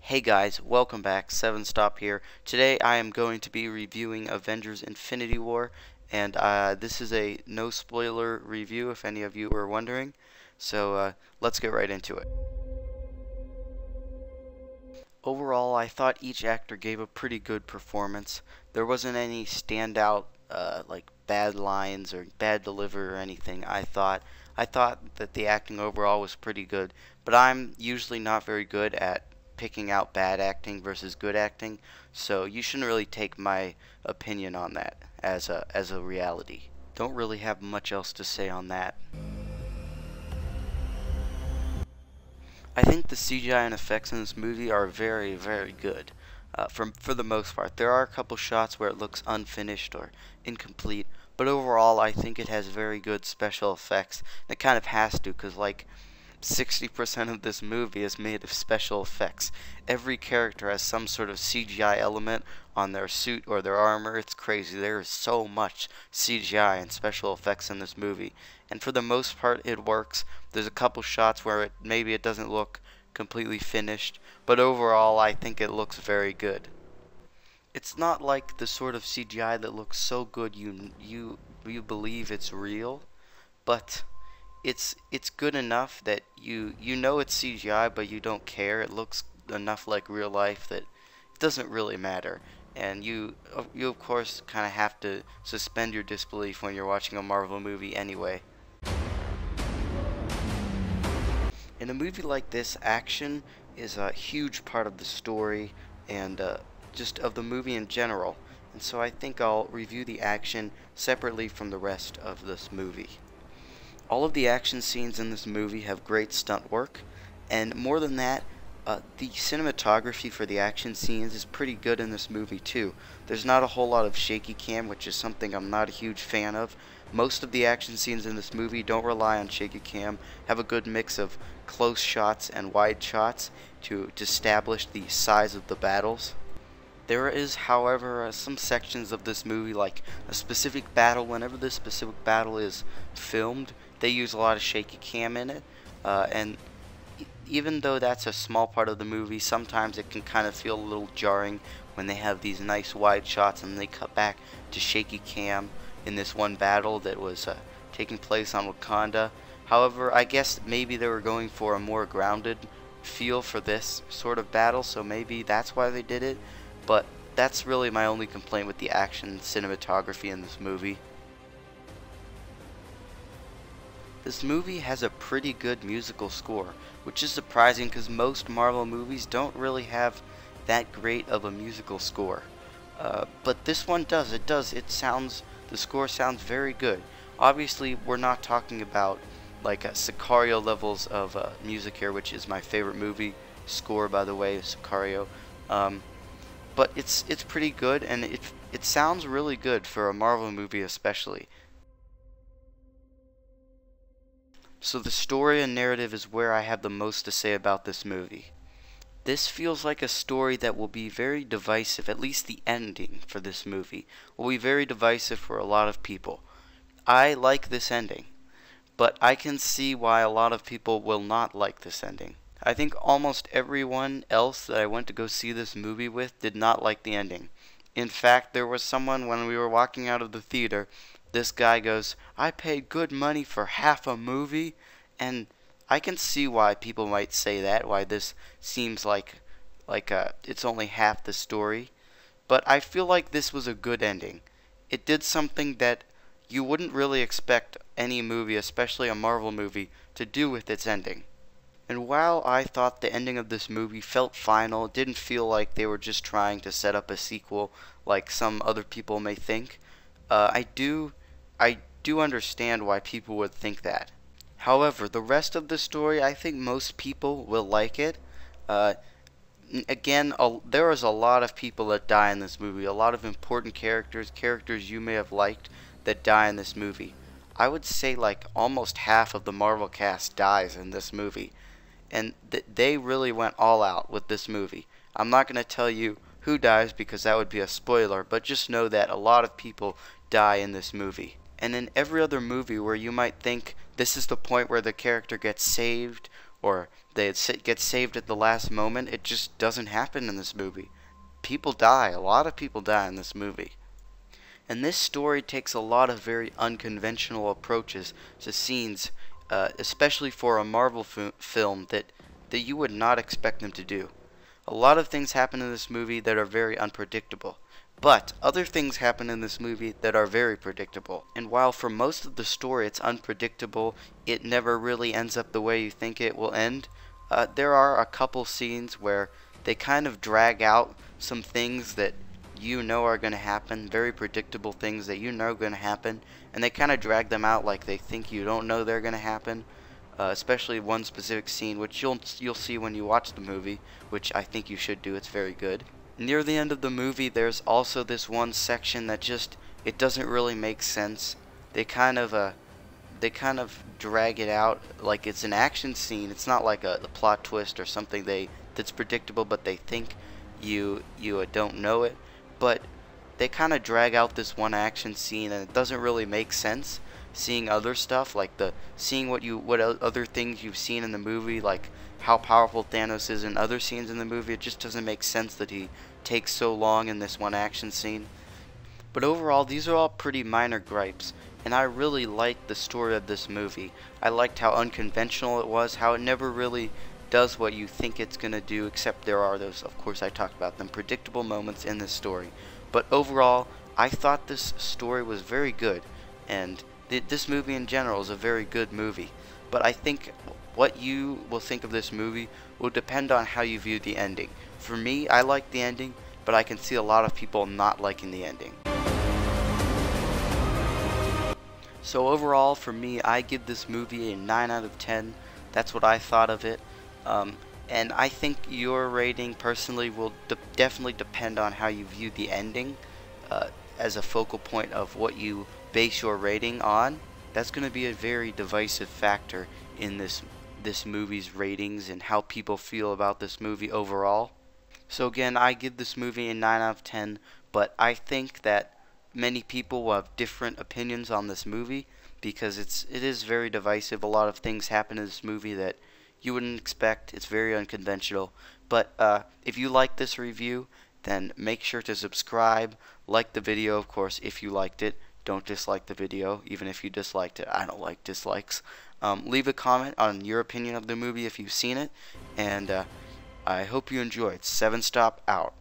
Hey guys, welcome back, 7 Stop here. Today I am going to be reviewing Avengers Infinity War, and this is a no spoiler review if any of you were wondering. So let's get right into it. Overall, I thought each actor gave a pretty good performance. There wasn't any standout like bad lines or bad delivery or anything. I thought that the acting overall was pretty good, but I'm usually not very good at picking out bad acting versus good acting, so you shouldn't really take my opinion on that as a reality. Don't really have much else to say on that. I think the CGI and effects in this movie are very, very good. For the most part, there are a couple shots where it looks unfinished or incomplete, but overall, I think it has very good special effects. And it kind of has to, because like 60% of this movie is made of special effects. Every character has some sort of CGI element on their suit or their armor. It's crazy. There is so much CGI and special effects in this movie. And for the most part, it works. There's a couple shots where maybe it doesn't look completely finished, but overall, I think it looks very good. It's not like the sort of CGI that looks so good you believe it's real, but it's good enough that you know it's CGI, but you don't care. It looks enough like real life that it doesn't really matter. And you of course kind of have to suspend your disbelief when you're watching a Marvel movie anyway. In a movie like this, action is a huge part of the story and just of the movie in general. And so I think I'll review the action separately from the rest of this movie. All of the action scenes in this movie have great stunt work, and more than that, the cinematography for the action scenes is pretty good in this movie too. There's not a whole lot of shaky cam, which is something I'm not a huge fan of. Most of the action scenes in this movie don't rely on shaky cam, have a good mix of close shots and wide shots to establish the size of the battles. There is, however, some sections of this movie, like a specific battle, whenever this specific battle is filmed, they use a lot of shaky cam in it, and even though that's a small part of the movie, sometimes it can kind of feel a little jarring when they have these nice wide shots and they cut back to shaky cam in this one battle that was taking place on Wakanda. However, I guess maybe they were going for a more grounded feel for this sort of battle, so maybe that's why they did it, but that's really my only complaint with the action cinematography in this movie. This movie has a pretty good musical score, which is surprising because most Marvel movies don't really have that great of a musical score. But this one does. The score sounds very good. Obviously, we're not talking about like Sicario levels of music here, which is my favorite movie score, by the way, Sicario. But it's pretty good, and it sounds really good for a Marvel movie especially. So the story and narrative is where I have the most to say about this movie. This feels like a story that will be very divisive, at least the ending for this movie will be very divisive for a lot of people. I like this ending, but I can see why a lot of people will not like this ending. I think almost everyone else that I went to go see this movie with did not like the ending. In fact, there was someone when we were walking out of the theater, this guy goes, "I paid good money for half a movie," and I can see why people might say that, why this seems like it's only half the story. But I feel like this was a good ending. It did something that you wouldn't really expect any movie, especially a Marvel movie, to do with its ending. And while I thought the ending of this movie felt final, it didn't feel like they were just trying to set up a sequel like some other people may think. I do understand why people would think that. However, the rest of the story, I think most people will like it. Again, there is a lot of people that die in this movie. A lot of important characters you may have liked that die in this movie. I would say like almost half of the Marvel cast dies in this movie. And they really went all out with this movie. I'm not going to tell you who dies because that would be a spoiler, but just know that a lot of people die in this movie. And in every other movie where you might think this is the point where the character gets saved or they get saved at the last moment. It just doesn't happen in this movie. People die. A lot of people die in this movie. And this story takes a lot of very unconventional approaches to scenes, especially for a Marvel film that you would not expect them to do. A lot of things happen in this movie that are very unpredictable. But other things happen in this movie that are very predictable. And while for most of the story it's unpredictable, it never really ends up the way you think it will end. There are a couple scenes where they kind of drag out some things that you know are going to happen, very predictable things that you know are going to happen, and they kind of drag them out like they think you don't know they're going to happen. Especially one specific scene, which you'll see when you watch the movie, which I think you should do. It's very good. Near the end of the movie, there's also this one section that just it doesn't really make sense. They kind of drag it out like it's an action scene. It's not like a plot twist or something that's predictable, but they think you don't know it. But they kind of drag out this one action scene, and it doesn't really make sense. Seeing other stuff, like seeing what other things you've seen in the movie, like how powerful Thanos is in other scenes in the movie, it just doesn't make sense that he takes so long in this one action scene. But overall, these are all pretty minor gripes, and I really liked the story of this movie. I liked how unconventional it was, how it never really does what you think it's gonna do, except there are those, of course I talked about them, predictable moments in this story. But overall, I thought this story was very good, and this movie in general is a very good movie. But I think what you will think of this movie will depend on how you view the ending. For me, I like the ending, but I can see a lot of people not liking the ending. So overall, for me, I give this movie a 9 out of 10. That's what I thought of it. And I think your rating personally will definitely depend on how you view the ending as a focal point of what you base your rating on. That's going to be a very divisive factor in this movie's ratings and how people feel about this movie overall. So again, I give this movie a 9 out of 10, but I think that many people will have different opinions on this movie because it is very divisive. A lot of things happen in this movie that you wouldn't expect. It's very unconventional. But if you like this review, then make sure to subscribe, like the video, of course, if you liked it. Don't dislike the video, even if you disliked it. I don't like dislikes. Leave a comment on your opinion of the movie if you've seen it, and I hope you enjoyed. 7 Stop out.